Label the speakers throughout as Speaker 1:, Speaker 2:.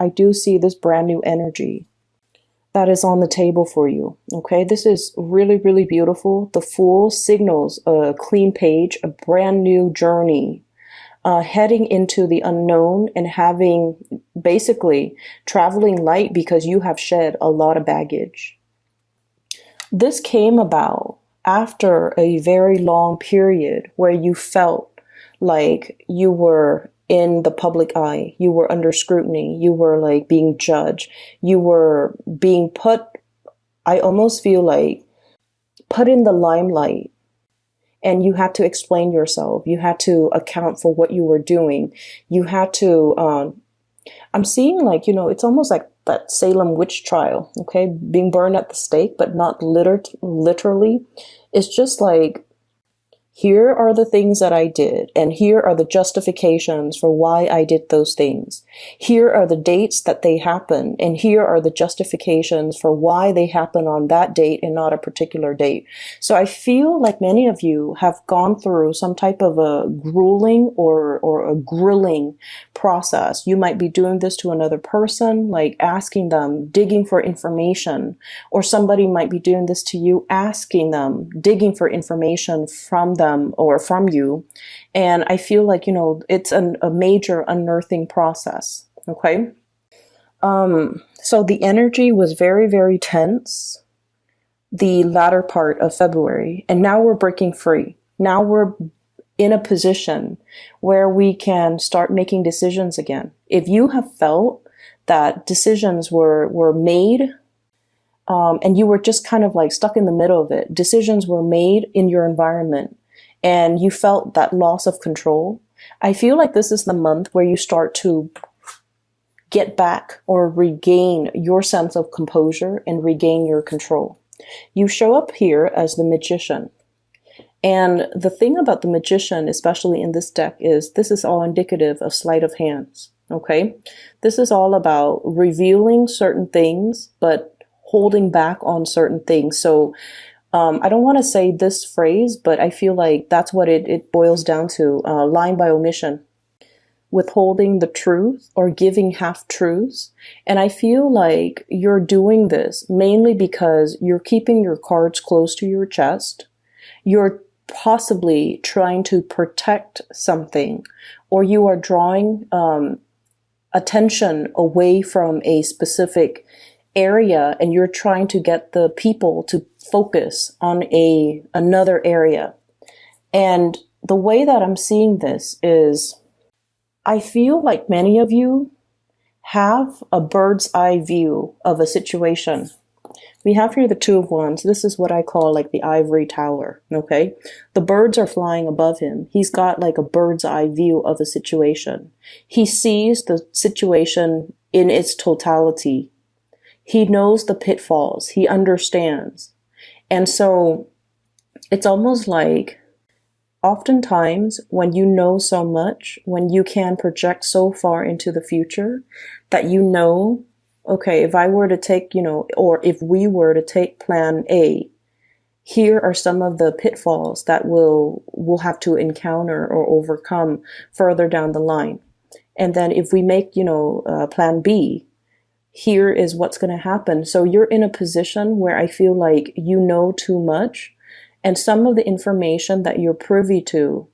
Speaker 1: I do see this brand new energy that is on the table for you. Okay, this is really, really beautiful. The Fool signals a clean page, a brand new journey, heading into the unknown and having basically traveling light because you have shed a lot of baggage. This came about after a very long period where you felt like you were in the public eye, you were under scrutiny, you were like being judged, you were being put, I almost feel like, put in the limelight. And you had to explain yourself. You had to account for what you were doing. You had to, I'm seeing like, it's almost like that Salem witch trial, okay? Being burned at the stake, but not literally. It's just like, here are the things that I did, and here are the justifications for why I did those things. Here are the dates that they happened, and here are the justifications for why they happen on that date and not a particular date. So I feel like many of you have gone through some type of a grueling or a grilling process. You might be doing this to another person, like asking them, digging for information, or somebody might be doing this to you, asking them, digging for information from them or from you. And I feel like, it's a major unearthing process. Okay. So the energy was very, very tense the latter part of February, and now we're breaking free. Now we're in a position where we can start making decisions again. If you have felt that decisions were made, and you were just kind of like stuck in the middle of it, decisions were made in your environment, and you felt that loss of control, I feel like this is the month where you start to get back or regain your sense of composure and regain your control. You show up here as the magician. And the thing about the magician, especially in this deck, is this is all indicative of sleight of hands. Okay? This is all about revealing certain things, but holding back on certain things. So I don't want to say this phrase, but I feel like that's what it boils down to, lying by omission, withholding the truth or giving half truths. And I feel like you're doing this mainly because you're keeping your cards close to your chest. You're possibly trying to protect something, or you are drawing attention away from a specific area, and you're trying to get the people to focus on another area. And the way that I'm seeing this is, I feel like many of you have a bird's eye view of a situation. We have here the Two of Wands. This is what I call like the ivory tower, okay? The birds are flying above him. He's got like a bird's eye view of a situation. He sees the situation in its totality. He knows the pitfalls. He understands. And so it's almost like oftentimes when you know so much, when you can project so far into the future that okay, if I were to take, or if we were to take plan A, here are some of the pitfalls that we'll have to encounter or overcome further down the line. And then if we make, plan B, here is what's going to happen. So you're in a position where I feel like you know too much, and some of the information that you're privy to,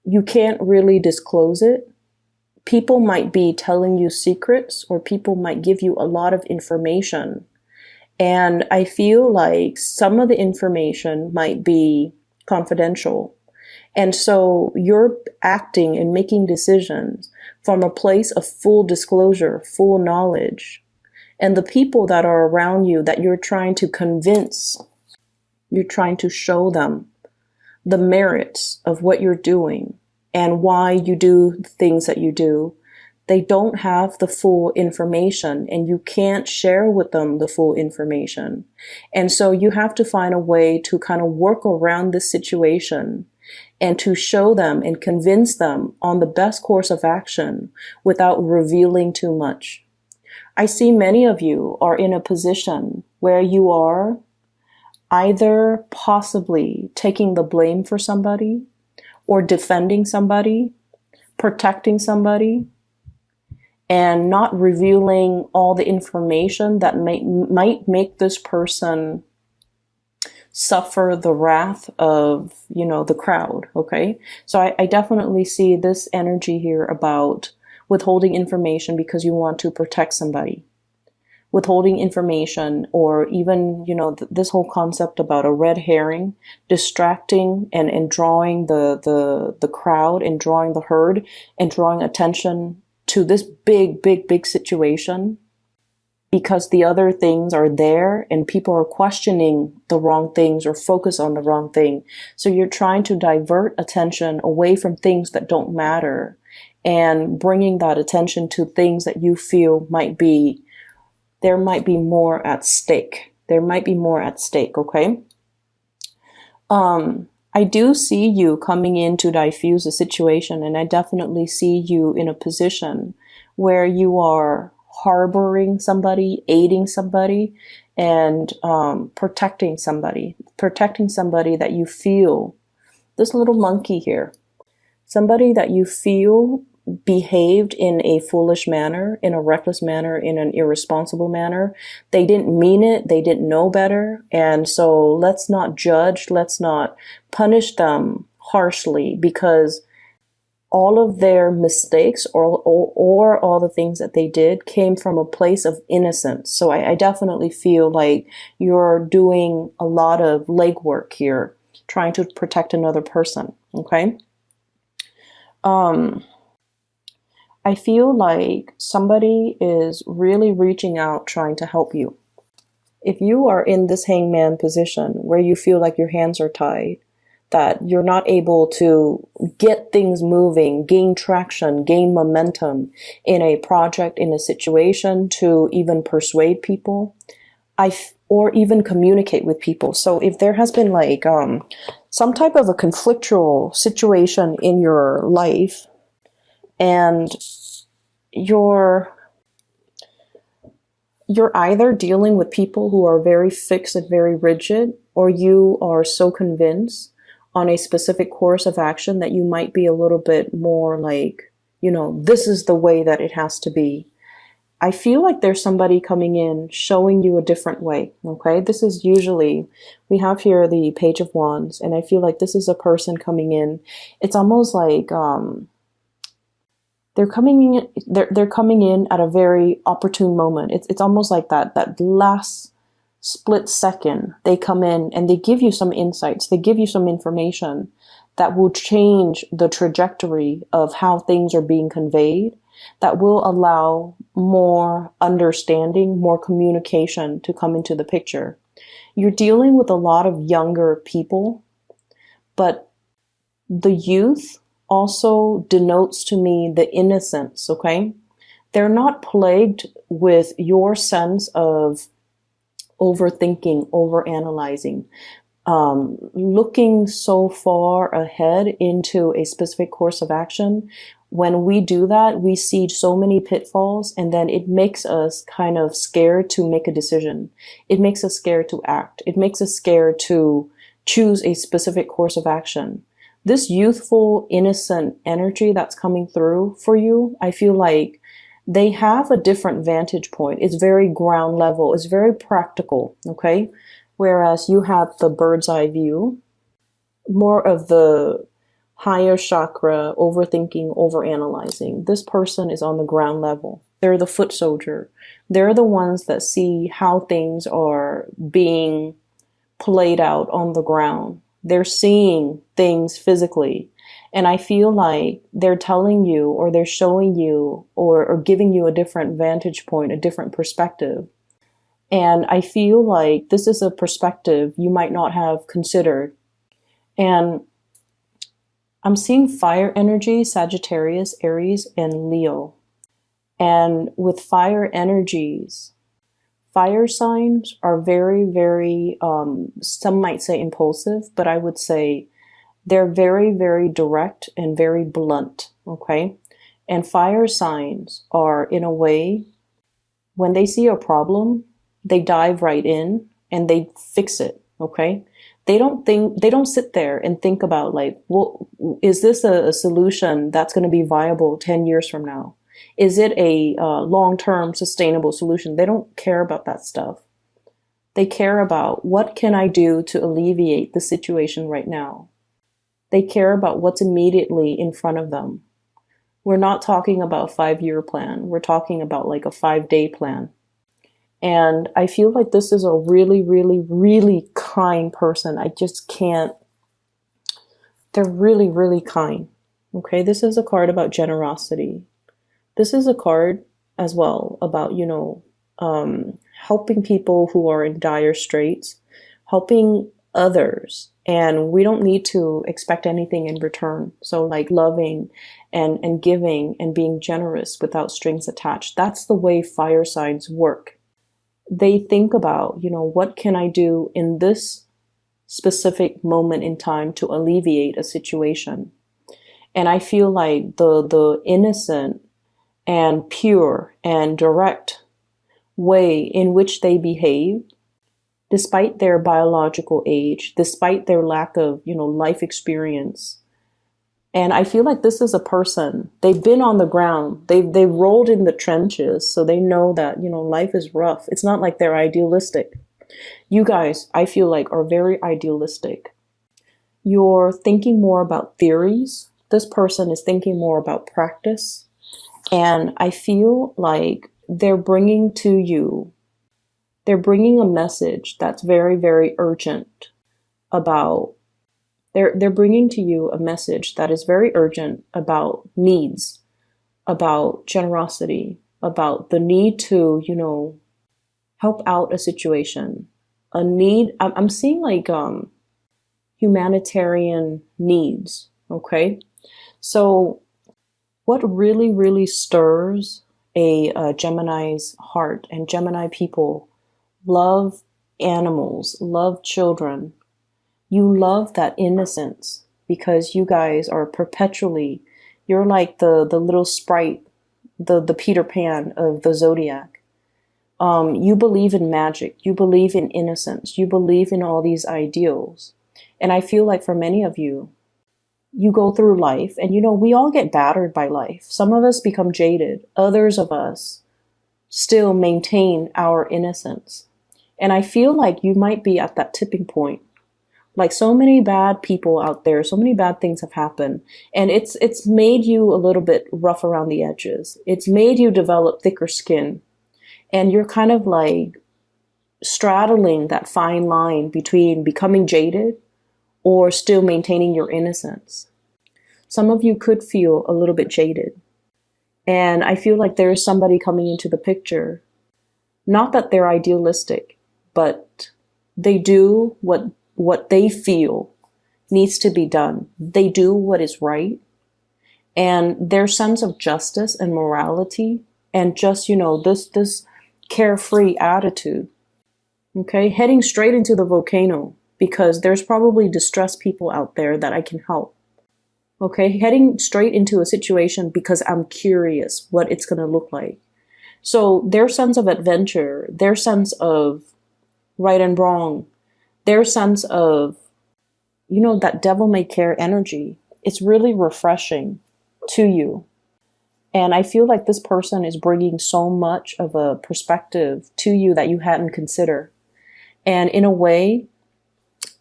Speaker 1: you can't really disclose it. People might be telling you secrets, or people might give you a lot of information. And I feel like some of the information might be confidential. And so you're acting and making decisions from a place of full disclosure, full knowledge. And the people that are around you that you're trying to convince, you're trying to show them the merits of what you're doing and why you do the things that you do. They don't have the full information, and you can't share with them the full information. And so you have to find a way to kind of work around this situation and to show them and convince them on the best course of action without revealing too much. I see many of you are in a position where you are either possibly taking the blame for somebody, or defending somebody, protecting somebody. and not revealing all the information that might make this person suffer the wrath of, the crowd. Okay. So I definitely see this energy here about withholding information because you want to protect somebody. Withholding information, or even, this whole concept about a red herring, distracting and drawing the crowd and drawing the herd and drawing attention to this big situation, because the other things are there and people are questioning the wrong things or focus on the wrong thing. So you're trying to divert attention away from things that don't matter and bringing that attention to things that you feel there might be more at stake. There might be more at stake, okay? I do see you coming in to diffuse a situation, and I definitely see you in a position where you are harboring somebody, aiding somebody, and protecting somebody that you feel, this little monkey here, somebody that you feel behaved in a foolish manner, in a reckless manner, in an irresponsible manner. They didn't mean it. They didn't know better. And so let's not judge. Let's not punish them harshly, because all of their mistakes or all the things that they did came from a place of innocence. So I definitely feel like you're doing a lot of legwork here, trying to protect another person. Okay. I feel like somebody is really reaching out, trying to help you. If you are in this hangman position where you feel like your hands are tied, that you're not able to get things moving, gain traction, gain momentum in a project, in a situation, to even persuade people, or even communicate with people. So if there has been like some type of a conflictual situation in your life, and you're either dealing with people who are very fixed and very rigid, or you are so convinced on a specific course of action that you might be a little bit more like, this is the way that it has to be. I feel like there's somebody coming in showing you a different way. Okay. This is usually, we have here the Page of Wands, and I feel like this is a person coming in. It's almost like, they're coming in at a very opportune moment. It's almost like that last split second they come in and they give you some insights, they give you some information that will change the trajectory of how things are being conveyed, that will allow more understanding, more communication to come into the picture. You're dealing with a lot of younger people, but the youth also denotes to me the innocence, okay? They're not plagued with your sense of overthinking, overanalyzing, looking so far ahead into a specific course of action. When we do that, we see so many pitfalls, and then it makes us kind of scared to make a decision. It makes us scared to act. It makes us scared to choose a specific course of action. This youthful, innocent energy that's coming through for you, I feel like they have a different vantage point. It's very ground level. It's very practical, okay? Whereas you have the bird's eye view, more of the higher chakra, overthinking, overanalyzing. This person is on the ground level. They're the foot soldier. They're the ones that see how things are being played out on the ground. They're seeing things physically. And I feel like they're telling you, or they're showing you, or giving you a different vantage point, a different perspective. And I feel like this is a perspective you might not have considered. And I'm seeing fire energy, Sagittarius, Aries, and Leo. And with fire energies, fire signs are very, very, some might say impulsive, but I would say they're very, very direct and very blunt, okay? And fire signs are, in a way, when they see a problem, they dive right in and they fix it, okay? They don't sit there and think about like, well, is this a solution that's going to be viable 10 years from now? Is it a long-term sustainable solution? They don't care about that stuff. They care about what can I do to alleviate the situation right now. They care about what's immediately in front of them. We're not talking about a 5-year plan. We're talking about like a 5-day plan. And I feel like this is a really, really, really kind person. I just can't. They're really, really kind. Okay, this is a card about generosity. This is a card as well about, helping people who are in dire straits, helping others. And we don't need to expect anything in return. So like loving and giving and being generous without strings attached. That's the way fire signs work. They think about, what can I do in this specific moment in time to alleviate a situation? And I feel like the innocent and pure and direct way in which they behave, despite their biological age, despite their lack of, life experience. And I feel like this is a person, they've been on the ground, they've rolled in the trenches, so they know that, life is rough. It's not like they're idealistic. You guys, I feel like, are very idealistic. You're thinking more about theories. This person is thinking more about practice. And I feel like they're bringing a message that's very, very urgent about, they're bringing to you a message that is very urgent about needs, about generosity, about the need to, help out a situation, a need. I'm seeing like humanitarian needs. Okay. So what really, really stirs a Gemini's heart, and Gemini people love animals, love children. You love that innocence because you guys are perpetually, you're like the little sprite, the Peter Pan of the zodiac. You believe in magic. You believe in innocence. You believe in all these ideals. And I feel like for many of you, you go through life and, we all get battered by life. Some of us become jaded. Others of us still maintain our innocence. And I feel like you might be at that tipping point. Like so many bad people out there, so many bad things have happened. And it's made you a little bit rough around the edges. It's made you develop thicker skin. And you're kind of like straddling that fine line between becoming jaded or still maintaining your innocence. Some of you could feel a little bit jaded. And I feel like there is somebody coming into the picture. Not that they're idealistic, but they do what they feel needs to be done. They do what is right. And their sense of justice and morality and just, this carefree attitude, okay, heading straight into the volcano because there's probably distressed people out there that I can help. Okay, heading straight into a situation because I'm curious what it's going to look like. So their sense of adventure, their sense of right and wrong, their sense of, that devil may care energy, it's really refreshing to you. And I feel like this person is bringing so much of a perspective to you that you hadn't considered. And in a way,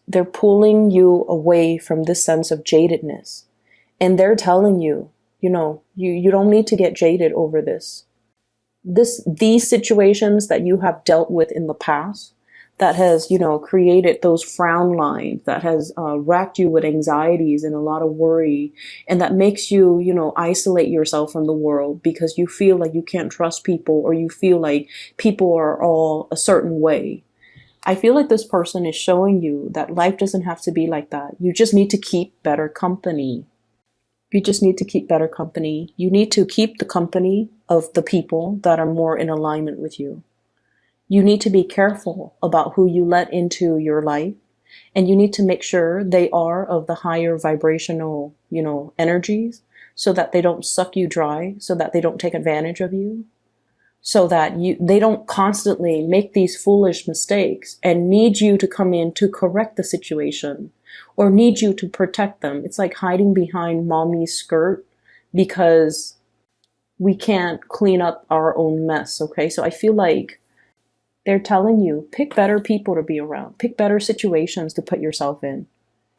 Speaker 1: they're pulling you away from this sense of jadedness. And they're telling you, you don't need to get jaded over this. These situations that you have dealt with in the past, that has, created those frown lines, that has racked you with anxieties and a lot of worry, and that makes you, isolate yourself from the world because you feel like you can't trust people or you feel like people are all a certain way. I feel like this person is showing you that life doesn't have to be like that. You just need to keep better company. You just need to keep better company. You need to keep the company of the people that are more in alignment with you. You need to be careful about who you let into your life. And you need to make sure they are of the higher vibrational, energies so that they don't suck you dry, so that they don't take advantage of you, so that they don't constantly make these foolish mistakes and need you to come in to correct the situation or need you to protect them. It's like hiding behind mommy's skirt because we can't clean up our own mess, okay? So I feel like they're telling you, pick better people to be around, pick better situations to put yourself in.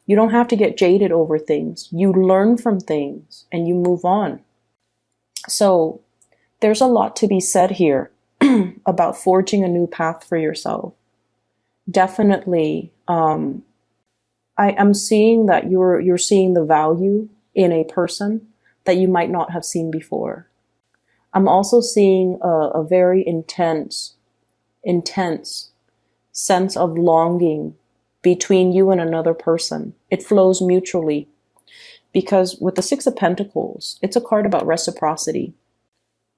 Speaker 1: You don't have to get jaded over things. You learn from things and you move on. So there's a lot to be said here about forging a new path for yourself. Definitely, I'm seeing that you're seeing the value in a person that you might not have seen before. I'm also seeing a very intense sense of longing between you and another person. It flows mutually, because with the Six of Pentacles, it's a card about reciprocity.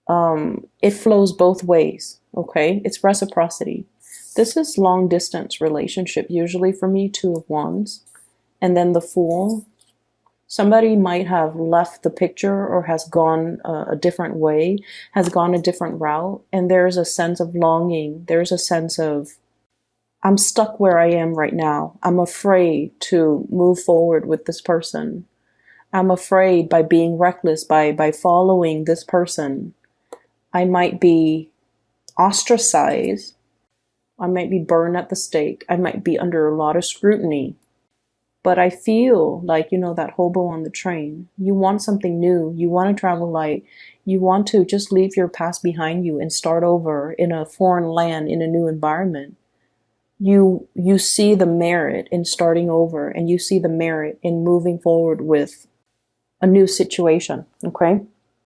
Speaker 1: It flows both ways, okay? It's reciprocity. This is long distance relationship, usually for me, Two of Wands. And then the Fool. Somebody might have left the picture or has gone a different way, has gone a different route. And there's a sense of longing. There's a sense of, I'm stuck where I am right now. I'm afraid to move forward with this person. I'm afraid by being reckless, by following this person, I might be ostracized. I might be burned at the stake. I might be under a lot of scrutiny. But I feel like, that hobo on the train. You want something new. You want to travel light. You want to just leave your past behind you and start over in a foreign land, in a new environment. You see the merit in starting over, and you see the merit in moving forward with a new situation, okay?